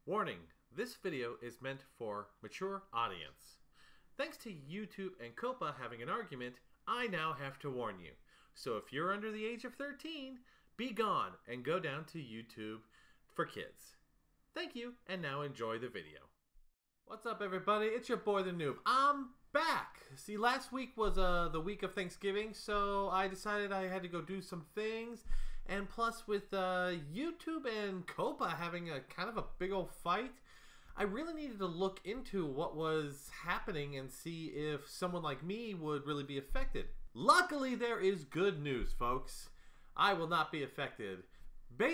Warning, this video is meant for mature audience. Thanks to YouTube and Copa having an argument, I now have to warn you. So if you're under the age of 13, be gone and go down to YouTube for kids. Thank you, and now enjoy the video. What's up everybody, it's your boy the Noob. I'm back! See, last week was the week of Thanksgiving, so I decided I had to go do some things. And plus with YouTube and Copa having a kind of a big old fight, I really needed to look into what was happening and see if someone like me would really be affected. Luckily there is good news, folks. I will not be affected.